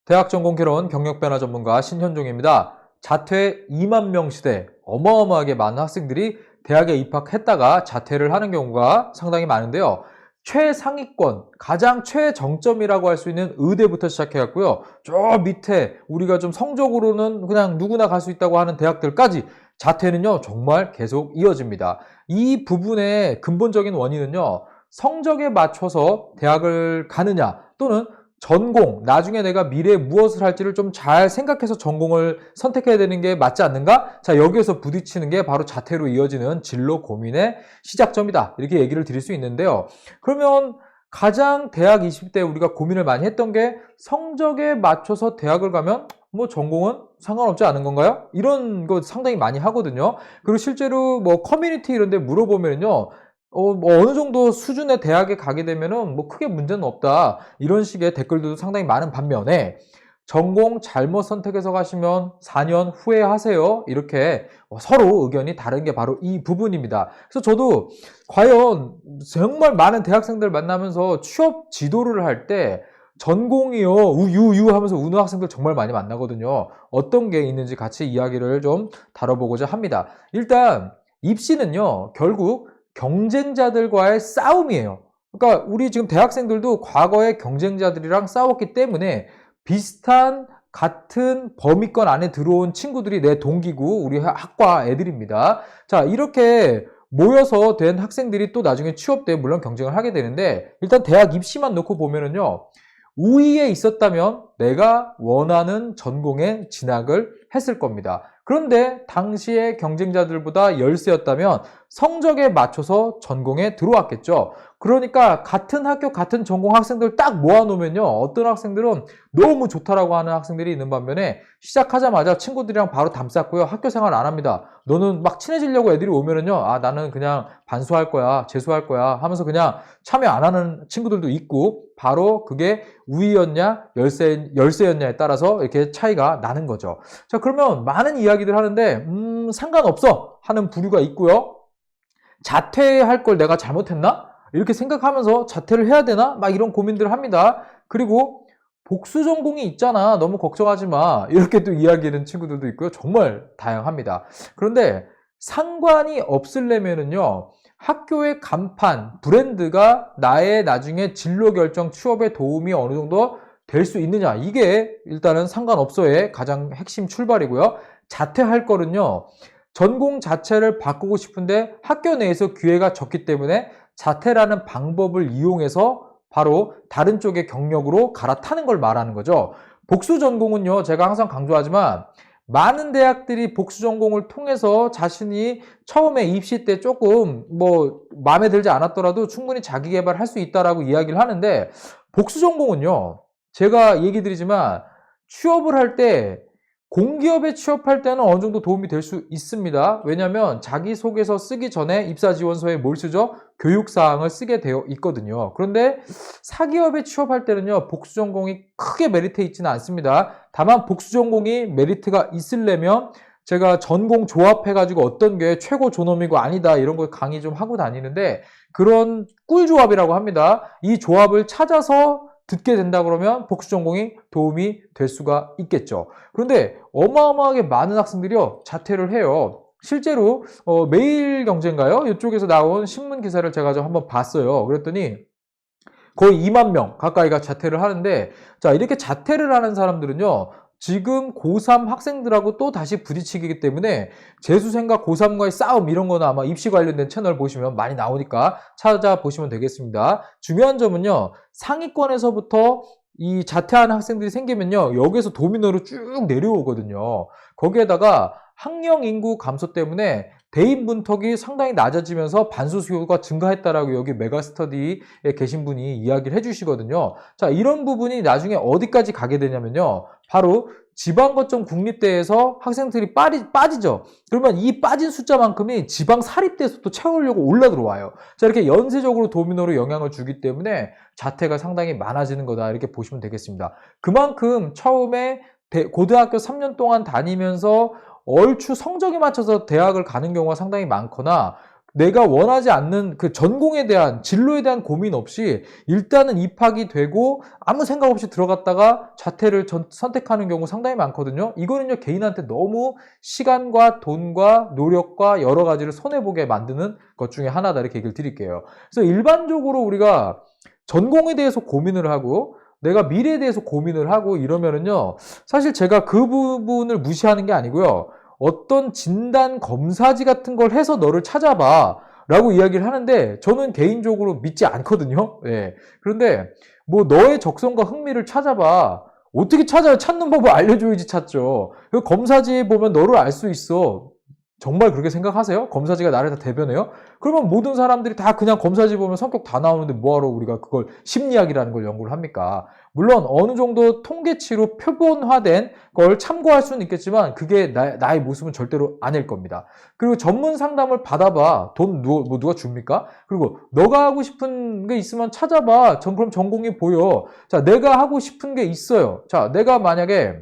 대학 전공 개론 경력 변화 전문가 신현종입니다. 자퇴 2만 명 시대, 어마어마하게 많은 학생들이 대학에 입학했다가 자퇴를 하는 경우가 상당히 많은데요. 최상위권, 가장 최정점이라고 할 수 있는 의대부터 시작해갖고요. 저 밑에 우리가 좀 성적으로는 그냥 누구나 갈 수 있다고 하는 대학들까지 자퇴는요, 정말 계속 이어집니다. 이 부분의 근본적인 원인은요, 성적에 맞춰서 대학을 가느냐 또는 전공, 나중에 내가 미래에 무엇을 할지를 좀 잘 생각해서 전공을 선택해야 되는 게 맞지 않는가? 자, 여기에서 부딪히는 게 바로 자퇴로 이어지는 진로 고민의 시작점이다. 이렇게 얘기를 드릴 수 있는데요. 그러면 가장 대학 20대 우리가 고민을 많이 했던 게 성적에 맞춰서 대학을 가면 뭐 전공은 상관없지 않은 건가요? 이런 거 상당히 많이 하거든요. 그리고 실제로 뭐 커뮤니티 이런 데 물어보면요. 뭐 어느 정도 수준의 대학에 가게 되면은 뭐 크게 문제는 없다. 이런 식의 댓글들도 상당히 많은 반면에 전공 잘못 선택해서 가시면 4년 후회하세요. 이렇게 서로 의견이 다른 게 바로 이 부분입니다. 그래서 저도 과연 정말 많은 대학생들 만나면서 취업 지도를 할 때 전공이요, 우유 하면서 우는 학생들 정말 많이 만나거든요. 어떤 게 있는지 같이 이야기를 좀 다뤄보고자 합니다. 일단 입시는요, 결국 경쟁자들과의 싸움이에요. 그러니까 우리 지금 대학생들도 과거에 경쟁자들이랑 싸웠기 때문에 비슷한 같은 범위권 안에 들어온 친구들이 내 동기고 우리 학과 애들입니다. 자, 이렇게 모여서 된 학생들이 또 나중에 취업 때 물론 경쟁을 하게 되는데 일단 대학 입시만 놓고 보면은요. 우위에 있었다면 내가 원하는 전공에 진학을 했을 겁니다. 그런데 당시의 경쟁자들보다 열세였다면 성적에 맞춰서 전공에 들어왔겠죠. 그러니까 같은 학교 같은 전공 학생들 딱 모아놓으면요. 어떤 학생들은 너무 좋다라고 하는 학생들이 있는 반면에 시작하자마자 친구들이랑 바로 담쌌고요. 학교 생활 안 합니다. 너는 막 친해지려고 애들이 오면은요. 아, 나는 그냥 반수할 거야, 재수할 거야 하면서 그냥 참여 안 하는 친구들도 있고 바로 그게 우위였냐 열세였냐에 따라서 이렇게 차이가 나는 거죠. 자, 그러면 많은 이야기들 하는데 상관없어 하는 부류가 있고요. 자퇴할 걸 내가 잘못했나? 이렇게 생각하면서 자퇴를 해야 되나? 막 이런 고민들을 합니다. 그리고 복수 전공이 있잖아. 너무 걱정하지 마. 이렇게 또 이야기하는 친구들도 있고요. 정말 다양합니다. 그런데 상관이 없으려면은요. 학교의 간판, 브랜드가 나의 나중에 진로 결정, 취업에 도움이 어느 정도 될 수 있느냐. 이게 일단은 상관없어의 가장 핵심 출발이고요. 자퇴할 거는요. 전공 자체를 바꾸고 싶은데 학교 내에서 기회가 적기 때문에 자퇴라는 방법을 이용해서 바로 다른 쪽의 경력으로 갈아타는 걸 말하는 거죠. 복수 전공은요, 제가 항상 강조하지만 많은 대학들이 복수 전공을 통해서 자신이 처음에 입시 때 조금 뭐 마음에 들지 않았더라도 충분히 자기 개발할 수 있다라고 이야기를 하는데 복수 전공은요, 제가 얘기 드리지만 취업을 할 때 공기업에 취업할 때는 어느 정도 도움이 될 수 있습니다. 왜냐하면 자기소개서 쓰기 전에 입사지원서에 뭘 쓰죠? 교육사항을 쓰게 되어 있거든요. 그런데 사기업에 취업할 때는요. 복수전공이 크게 메리트 있지는 않습니다. 다만 복수전공이 메리트가 있으려면 제가 전공 조합해가지고 어떤 게 최고 존엄이고 아니다 이런 걸 강의 좀 하고 다니는데 그런 꿀조합이라고 합니다. 이 조합을 찾아서 듣게 된다 그러면 복수 전공이 도움이 될 수가 있겠죠. 그런데 어마어마하게 많은 학생들이요 자퇴를 해요. 실제로 매일경제인가요? 이쪽에서 나온 신문 기사를 제가 좀 한번 봤어요. 그랬더니 거의 2만 명 가까이가 자퇴를 하는데 자 이렇게 자퇴를 하는 사람들은요. 지금 고3 학생들하고 또 다시 부딪히기 때문에 재수생과 고3과의 싸움 이런 거는 아마 입시 관련된 채널 보시면 많이 나오니까 찾아보시면 되겠습니다. 중요한 점은요. 상위권에서부터 이 자퇴하는 학생들이 생기면요. 여기에서 도미노로 쭉 내려오거든요. 거기에다가 학령 인구 감소 때문에 대인 분턱이 상당히 낮아지면서 반수 수요가 증가했다라고 여기 메가스터디에 계신 분이 이야기를 해주시거든요. 자, 이런 부분이 나중에 어디까지 가게 되냐면요. 바로 지방거점 국립대에서 학생들이 빠지죠. 그러면 이 빠진 숫자만큼이 지방 사립대에서 또 채우려고 올라 들어와요. 자, 이렇게 연쇄적으로 도미노로 영향을 주기 때문에 자퇴가 상당히 많아지는 거다. 이렇게 보시면 되겠습니다. 그만큼 처음에 고등학교 3년 동안 다니면서 얼추 성적에 맞춰서 대학을 가는 경우가 상당히 많거나 내가 원하지 않는 그 전공에 대한 진로에 대한 고민 없이 일단은 입학이 되고 아무 생각 없이 들어갔다가 자퇴를 선택하는 경우 상당히 많거든요. 이거는요 개인한테 너무 시간과 돈과 노력과 여러 가지를 손해보게 만드는 것 중에 하나다 이렇게 얘기를 드릴게요. 그래서 일반적으로 우리가 전공에 대해서 고민을 하고 내가 미래에 대해서 고민을 하고 이러면은요 사실 제가 그 부분을 무시하는 게 아니고요. 어떤 진단 검사지 같은 걸 해서 너를 찾아봐 라고 이야기를 하는데 저는 개인적으로 믿지 않거든요. 예. 그런데 뭐 너의 적성과 흥미를 찾아봐. 어떻게 찾아요? 찾는 법을 알려줘야지 찾죠. 그 검사지에 보면 너를 알 수 있어. 정말 그렇게 생각하세요? 검사지가 나를 다 대변해요? 그러면 모든 사람들이 다 그냥 검사지 보면 성격 다 나오는데 뭐하러 우리가 그걸 심리학이라는 걸 연구를 합니까? 물론 어느 정도 통계치로 표본화된 걸 참고할 수는 있겠지만 그게 나의 모습은 절대로 아닐 겁니다. 그리고 전문 상담을 받아봐. 돈 누가 줍니까? 그리고 너가 하고 싶은 게 있으면 찾아봐. 그럼 전공이 보여. 자, 내가 하고 싶은 게 있어요. 자, 내가 만약에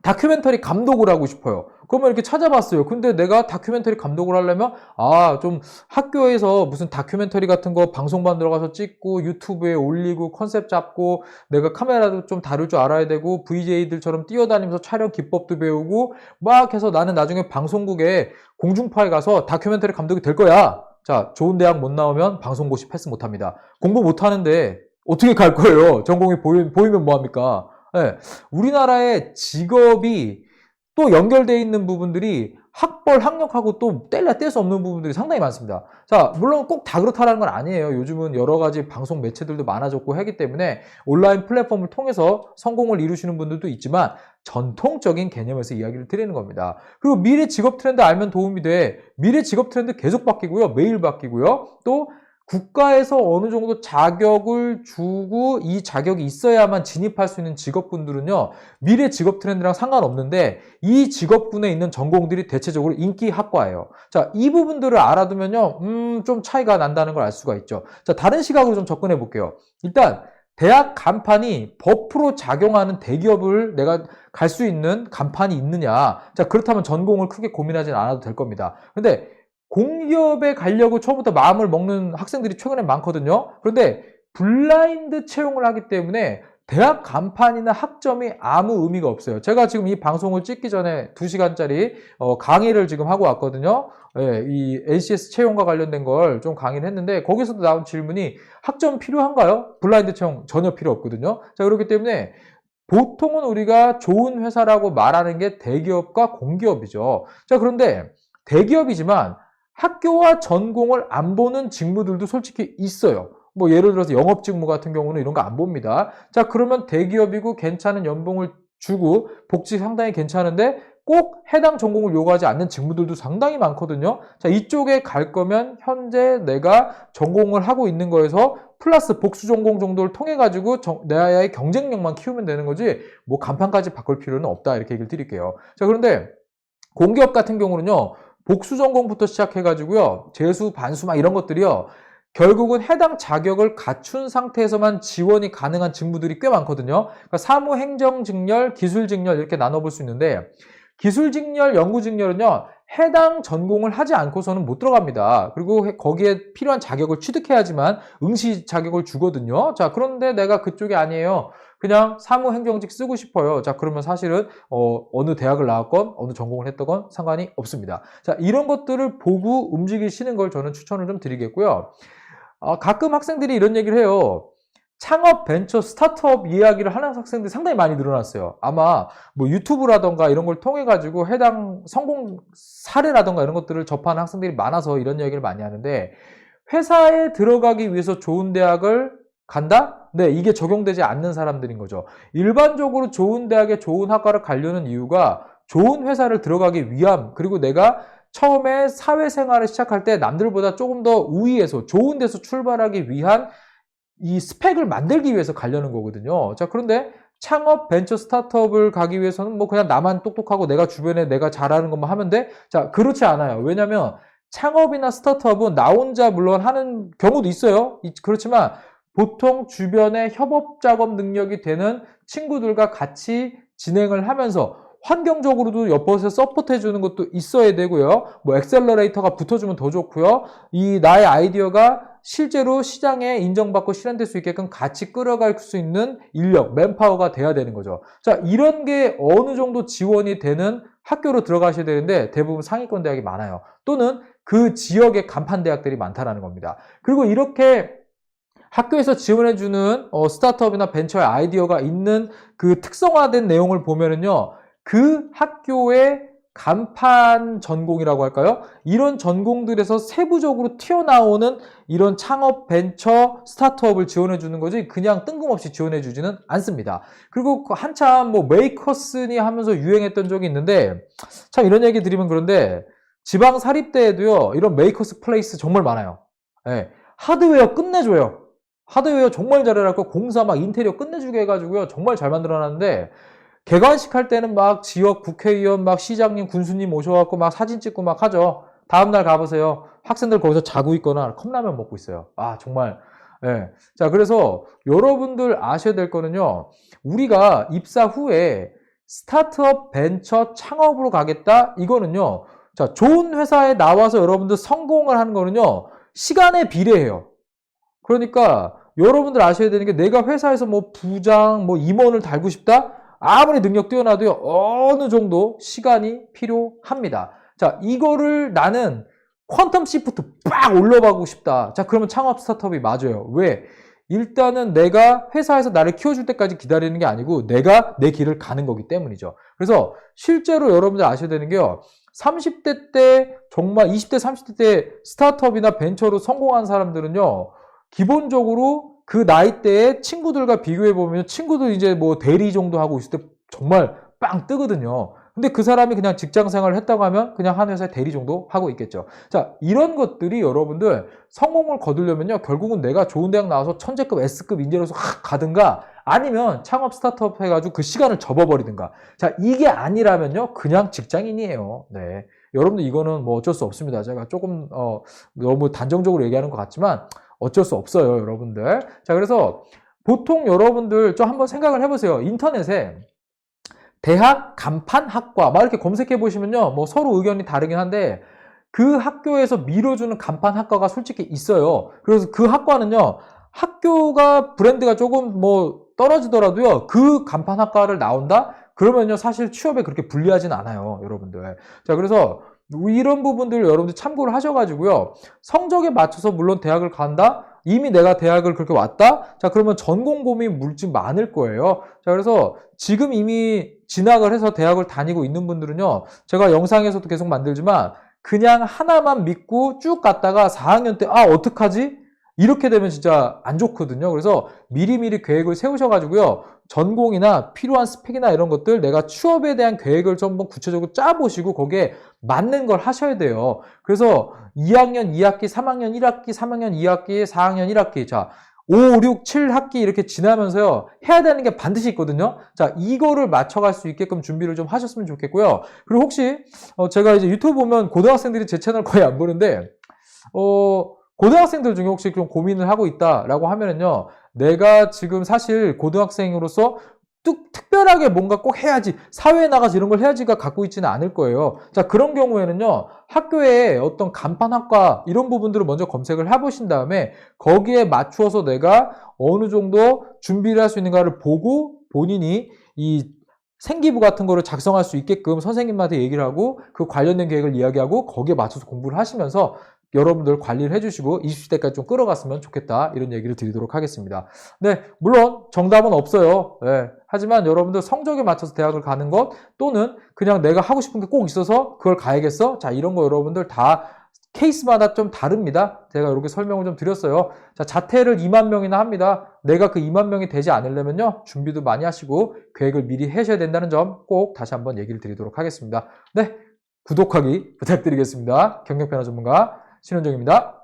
다큐멘터리 감독을 하고 싶어요. 그러면 이렇게 찾아봤어요. 근데 내가 다큐멘터리 감독을 하려면 좀 학교에서 무슨 다큐멘터리 같은 거 방송반 들어가서 찍고 유튜브에 올리고 컨셉 잡고 내가 카메라도 좀 다룰 줄 알아야 되고 VJ들처럼 뛰어다니면서 촬영 기법도 배우고 막 해서 나는 나중에 방송국에 공중파에 가서 다큐멘터리 감독이 될 거야. 자, 좋은 대학 못 나오면 방송고시 패스 못 합니다. 공부 못 하는데 어떻게 갈 거예요? 전공이 보이면 뭐 합니까? 네, 우리나라의 직업이 또 연결되어 있는 부분들이 학력하고 또 뗄 수 없는 부분들이 상당히 많습니다. 자, 물론 꼭 다 그렇다는 건 아니에요. 요즘은 여러 가지 방송 매체들도 많아졌고 하기 때문에 온라인 플랫폼을 통해서 성공을 이루시는 분들도 있지만 전통적인 개념에서 이야기를 드리는 겁니다. 그리고 미래 직업 트렌드 알면 도움이 돼. 미래 직업 트렌드 계속 바뀌고요. 매일 바뀌고요. 또 국가에서 어느 정도 자격을 주고 이 자격이 있어야만 진입할 수 있는 직업군들은요. 미래 직업 트렌드랑 상관없는데 이 직업군에 있는 전공들이 대체적으로 인기 학과예요. 자, 이 부분들을 알아두면요. 좀 차이가 난다는 걸 알 수가 있죠. 자, 다른 시각으로 좀 접근해 볼게요. 일단 대학 간판이 버프로 작용하는 대기업을 내가 갈 수 있는 간판이 있느냐. 자, 그렇다면 전공을 크게 고민하지 않아도 될 겁니다. 근데 공기업에 가려고 처음부터 마음을 먹는 학생들이 최근에 많거든요. 그런데 블라인드 채용을 하기 때문에 대학 간판이나 학점이 아무 의미가 없어요. 제가 지금 이 방송을 찍기 전에 2시간짜리 강의를 지금 하고 왔거든요. 예, 이 NCS 채용과 관련된 걸 좀 강의를 했는데 거기서도 나온 질문이 학점 필요한가요? 블라인드 채용 전혀 필요 없거든요. 자, 그렇기 때문에 보통은 우리가 좋은 회사라고 말하는 게 대기업과 공기업이죠. 자, 그런데 대기업이지만 학교와 전공을 안 보는 직무들도 솔직히 있어요. 뭐 예를 들어서 영업 직무 같은 경우는 이런 거 안 봅니다. 자, 그러면 대기업이고 괜찮은 연봉을 주고 복지 상당히 괜찮은데 꼭 해당 전공을 요구하지 않는 직무들도 상당히 많거든요. 자, 이쪽에 갈 거면 현재 내가 전공을 하고 있는 거에서 플러스 복수 전공 정도를 통해 가지고 나의 경쟁력만 키우면 되는 거지 뭐 간판까지 바꿀 필요는 없다 이렇게 얘기를 드릴게요. 자, 그런데 공기업 같은 경우는요. 복수 전공부터 시작해가지고요. 재수, 반수 막 이런 것들이요. 결국은 해당 자격을 갖춘 상태에서만 지원이 가능한 직무들이 꽤 많거든요. 그러니까 사무행정직렬, 기술직렬 이렇게 나눠볼 수 있는데 기술직렬, 연구직렬은요. 해당 전공을 하지 않고서는 못 들어갑니다. 그리고 거기에 필요한 자격을 취득해야지만 응시 자격을 주거든요. 자, 그런데 내가 그쪽이 아니에요. 그냥 사무행정직 쓰고 싶어요. 자, 그러면 사실은 어느 대학을 나왔건 어느 전공을 했던 상관이 없습니다. 자, 이런 것들을 보고 움직이시는 걸 저는 추천을 좀 드리겠고요. 가끔 학생들이 이런 얘기를 해요. 창업, 벤처, 스타트업 이야기를 하는 학생들이 상당히 많이 늘어났어요. 아마 뭐 유튜브라던가 이런 걸 통해 가지고 해당 성공 사례라던가 이런 것들을 접하는 학생들이 많아서 이런 이야기를 많이 하는데 회사에 들어가기 위해서 좋은 대학을 간다? 네, 이게 적용되지 않는 사람들인 거죠. 일반적으로 좋은 대학에 좋은 학과를 가려는 이유가 좋은 회사를 들어가기 위함, 그리고 내가 처음에 사회생활을 시작할 때 남들보다 조금 더 우위에서 좋은 데서 출발하기 위한 이 스펙을 만들기 위해서 가려는 거거든요. 자, 그런데 창업, 벤처, 스타트업을 가기 위해서는 뭐 그냥 나만 똑똑하고 내가 주변에 내가 잘하는 것만 하면 돼? 자, 그렇지 않아요. 왜냐면 창업이나 스타트업은 나 혼자 물론 하는 경우도 있어요. 그렇지만 보통 주변에 협업 작업 능력이 되는 친구들과 같이 진행을 하면서 환경적으로도 옆에서 서포트 해주는 것도 있어야 되고요. 뭐 엑셀러레이터가 붙어주면 더 좋고요. 이 나의 아이디어가 실제로 시장에 인정받고 실현될 수 있게끔 같이 끌어갈 수 있는 인력, 맨파워가 돼야 되는 거죠. 자, 이런 게 어느 정도 지원이 되는 학교로 들어가셔야 되는데 대부분 상위권 대학이 많아요. 또는 그 지역의 간판 대학들이 많다라는 겁니다. 그리고 이렇게 학교에서 지원해주는 스타트업이나 벤처의 아이디어가 있는 그 특성화된 내용을 보면은요, 그 학교의 간판 전공이라고 할까요? 이런 전공들에서 세부적으로 튀어나오는 이런 창업, 벤처, 스타트업을 지원해주는 거지 그냥 뜬금없이 지원해주지는 않습니다. 그리고 한참 뭐 메이커스니 하면서 유행했던 적이 있는데 참 이런 얘기 드리면 그런데 지방 사립대에도요 이런 메이커스 플레이스 정말 많아요. 네, 하드웨어 끝내줘요. 하드웨어 정말 잘해갖고 공사 막 인테리어 끝내주게 해가지고요 정말 잘 만들어놨는데 개관식 할 때는 막 지역 국회의원 막 시장님 군수님 오셔갖고 막 사진 찍고 막 하죠. 다음날 가보세요. 학생들 거기서 자고 있거나 컵라면 먹고 있어요. 아 정말. 예. 자 그래서 여러분들 아셔야 될 거는요. 우리가 입사 후에 스타트업 벤처 창업으로 가겠다 이거는요. 자 좋은 회사에 나와서 여러분들 성공을 하는 거는요. 시간에 비례해요. 그러니까 여러분들 아셔야 되는 게 내가 회사에서 뭐 부장 뭐 임원을 달고 싶다? 아무리 능력 뛰어나도요, 어느 정도 시간이 필요합니다. 자, 이거를 나는 퀀텀 시프트 빡 올려가고 싶다. 자, 그러면 창업 스타트업이 맞아요. 왜? 일단은 내가 회사에서 나를 키워줄 때까지 기다리는 게 아니고 내가 내 길을 가는 거기 때문이죠. 그래서 실제로 여러분들 아셔야 되는 게요. 30대 때 정말 20대, 30대 때 스타트업이나 벤처로 성공한 사람들은요. 기본적으로 그 나이대에 친구들과 비교해보면 친구들 이제 뭐 대리 정도 하고 있을 때 정말 빵 뜨거든요. 근데 그 사람이 그냥 직장 생활을 했다고 하면 그냥 한 회사에 대리 정도 하고 있겠죠. 자, 이런 것들이 여러분들 성공을 거두려면요. 결국은 내가 좋은 대학 나와서 천재급 S급 인재로서 가든가 아니면 창업 스타트업 해가지고 그 시간을 접어버리든가. 자, 이게 아니라면요. 그냥 직장인이에요. 네. 여러분들 이거는 뭐 어쩔 수 없습니다. 제가 조금 너무 단정적으로 얘기하는 것 같지만 어쩔 수 없어요, 여러분들. 자, 그래서 보통 여러분들 좀 한번 생각을 해보세요. 인터넷에 대학 간판학과 막 이렇게 검색해 보시면요, 뭐 서로 의견이 다르긴 한데 그 학교에서 밀어주는 간판학과가 솔직히 있어요. 그래서 그 학과는요, 학교가 브랜드가 조금 뭐 떨어지더라도요, 그 간판학과를 나온다? 그러면요, 사실 취업에 그렇게 불리하진 않아요, 여러분들. 자, 그래서 이런 부분들 여러분들 참고를 하셔가지고요. 성적에 맞춰서 물론 대학을 간다? 이미 내가 대학을 그렇게 왔다? 자, 그러면 전공 고민 물증 많을 거예요. 자, 그래서 지금 이미 진학을 해서 대학을 다니고 있는 분들은요. 제가 영상에서도 계속 만들지만 그냥 하나만 믿고 쭉 갔다가 4학년 때 어떡하지? 이렇게 되면 진짜 안 좋거든요. 그래서 미리미리 계획을 세우셔가지고요. 전공이나 필요한 스펙이나 이런 것들 내가 취업에 대한 계획을 좀 한번 구체적으로 짜보시고 거기에 맞는 걸 하셔야 돼요. 그래서 2학년 2학기, 3학년 1학기, 3학년 2학기, 4학년 1학기 자 5, 6, 7학기 이렇게 지나면서요. 해야 되는 게 반드시 있거든요. 자, 이거를 맞춰갈 수 있게끔 준비를 좀 하셨으면 좋겠고요. 그리고 혹시 제가 이제 유튜브 보면 고등학생들이 제 채널 거의 안 보는데 고등학생들 중에 혹시 좀 고민을 하고 있다라고 하면은요, 내가 지금 사실 고등학생으로서 특별하게 뭔가 꼭 해야지, 사회에 나가서 이런 걸 해야지가 갖고 있지는 않을 거예요. 자, 그런 경우에는요, 학교에 어떤 간판학과 이런 부분들을 먼저 검색을 해보신 다음에 거기에 맞추어서 내가 어느 정도 준비를 할 수 있는가를 보고 본인이 이 생기부 같은 거를 작성할 수 있게끔 선생님한테 얘기를 하고 그 관련된 계획을 이야기하고 거기에 맞춰서 공부를 하시면서 여러분들 관리를 해주시고 20대까지 좀 끌어갔으면 좋겠다 이런 얘기를 드리도록 하겠습니다. 네, 물론 정답은 없어요. 네, 하지만 여러분들 성적에 맞춰서 대학을 가는 것 또는 그냥 내가 하고 싶은 게 꼭 있어서 그걸 가야겠어? 자, 이런 거 여러분들 다 케이스마다 좀 다릅니다. 제가 이렇게 설명을 좀 드렸어요. 자, 자퇴를 2만 명이나 합니다. 내가 그 2만 명이 되지 않으려면요. 준비도 많이 하시고 계획을 미리 하셔야 된다는 점 꼭 다시 한번 얘기를 드리도록 하겠습니다. 네, 구독하기 부탁드리겠습니다. 경력변화 전문가 신현정입니다.